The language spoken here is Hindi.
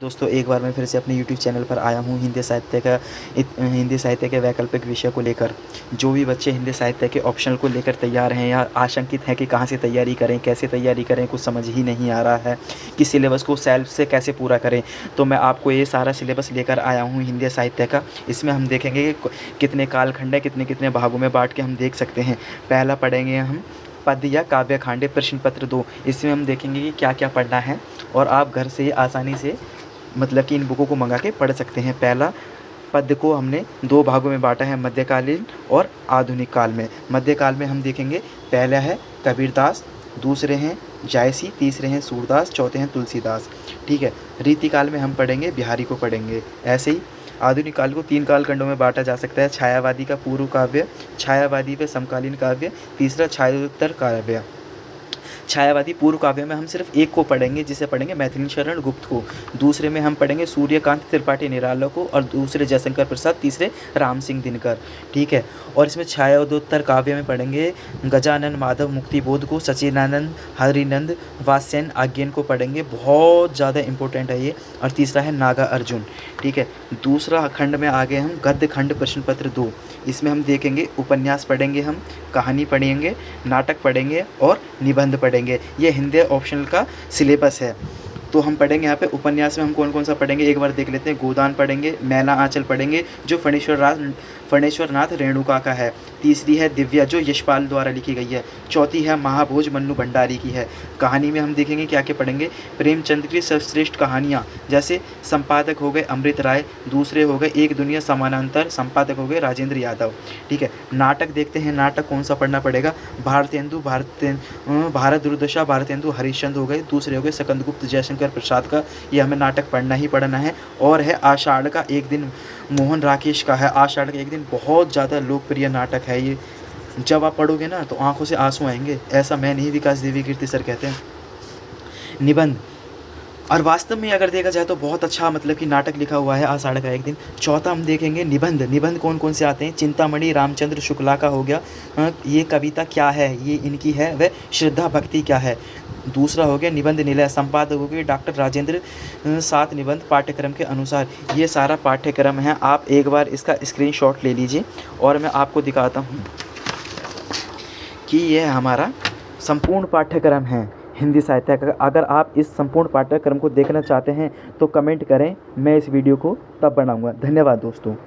दोस्तों एक बार मैं फिर से अपने YouTube चैनल पर आया हूँ हिंदी साहित्य के वैकल्पिक विषय को लेकर। जो भी बच्चे हिंदी साहित्य के ऑप्शनल को लेकर तैयार हैं या आशंकित हैं कि कहाँ से तैयारी करें, कैसे तैयारी करें, कुछ समझ ही नहीं आ रहा है कि सिलेबस को सेल्फ से कैसे पूरा करें, तो मैं आपको ये सारा सिलेबस लेकर आया हूँ हिंदी साहित्य का। इसमें हम देखेंगे कि कितने कालखंड है, कितने कितने भागों में बाँट के हम देख सकते हैं। पहला पढ़ेंगे हम पद्य या काव्य खांडे प्रश्न पत्र 2। इसमें हम देखेंगे कि क्या क्या पढ़ना है और आप घर से आसानी से मतलब कि इन बुकों को मंगा के पढ़ सकते हैं। पहला पद्य को हमने 2 भागों में बांटा है, मध्यकालीन और आधुनिक काल में। मध्यकाल में हम देखेंगे पहला है कबीरदास, दूसरे हैं जायसी, तीसरे हैं सूरदास, चौथे हैं तुलसीदास। ठीक है। रीतिकाल में हम पढ़ेंगे बिहारी को पढ़ेंगे। ऐसे ही आधुनिक काल को 3 कालखंडों में बांटा जा सकता है। छायावादी का पूर्व काव्य, छायावादी व समकालीन काव्य, तीसरा छायोत्तर काव्य। छायावादी पूर्व काव्य में हम सिर्फ एक को पढ़ेंगे, जिसे पढ़ेंगे मैथिली शरण गुप्त को। दूसरे में हम पढ़ेंगे सूर्यकांत त्रिपाठी निराला को और दूसरे जयशंकर प्रसाद, तीसरे राम सिंह दिनकर। ठीक है। और इसमें छायोत्तर काव्य में पढ़ेंगे गजानन माधव मुक्तिबोध को, सचिदानंद हरिनंद वात्स्ययन आज्ञन को पढ़ेंगे। बहुत ज़्यादा इंपॉर्टेंट है ये। और तीसरा है नागा अर्जुन। ठीक है। दूसरा खंड में आ गए हम गद्य खंड प्रश्न पत्र 2। इसमें हम देखेंगे उपन्यास पढ़ेंगे, हम कहानी पढ़ेंगे, नाटक पढ़ेंगे और निबंध पढ़ेंगे। ये हिंदी ऑप्शनल का सिलेबस है। तो हम पढ़ेंगे यहाँ पे उपन्यास में हम कौन कौन सा पढ़ेंगे एक बार देख लेते हैं। गोदान पढ़ेंगे, मैला आंचल पढ़ेंगे जो फणेश्वरनाथ रेणुका का है। तीसरी है दिव्या जो यशपाल द्वारा लिखी गई है। चौथी है महाभोज मन्नू भंडारी की है। कहानी में हम देखेंगे क्या क्या पढ़ेंगे। प्रेमचंद की सर्वश्रेष्ठ कहानियाँ, जैसे संपादक हो गए अमृत राय, दूसरे हो गए एक दुनिया समानांतर, संपादक हो गए राजेंद्र यादव। ठीक है। नाटक देखते हैं, नाटक कौन सा पढ़ना पड़ेगा। भारत दुर्दशा भारतेंदु हरिश्चंद्र हो गए, दूसरे हो गए सकंदगुप्त जयशंकर प्रसाद का। ये हमें नाटक पढ़ना ही पढ़ना है। और है आषाढ़ का एक दिन, मोहन राकेश का है आषाढ़ का एक दिन। बहुत ज़्यादा लोकप्रिय नाटक है ये। जब आप पढ़ोगे ना तो आंखों से आंसू आएंगे। ऐसा मैं नहीं, विकास देवी कीर्ति सर कहते हैं। निबंध, और वास्तव में अगर देखा जाए तो बहुत अच्छा मतलब कि नाटक लिखा हुआ है आषाढ़ का एक दिन। चौथा हम देखेंगे निबंध। निबंध कौन कौन से आते हैं। चिंतामणि रामचंद्र शुक्ला का हो गया, ये कविता क्या है, ये इनकी है, वह श्रद्धा भक्ति क्या है। दूसरा हो गया निबंध निलय, संपादक हो गए डॉक्टर राजेंद्र। 7 निबंध पाठ्यक्रम के अनुसार। ये सारा पाठ्यक्रम है। आप एक बार इसका स्क्रीनशॉट ले लीजिए और मैं आपको दिखाता हूँ कि यह हमारा संपूर्ण पाठ्यक्रम है हिंदी साहित्य का। अगर आप इस संपूर्ण पाठ्यक्रम को देखना चाहते हैं तो कमेंट करें, मैं इस वीडियो को तब बनाऊंगा। धन्यवाद दोस्तों।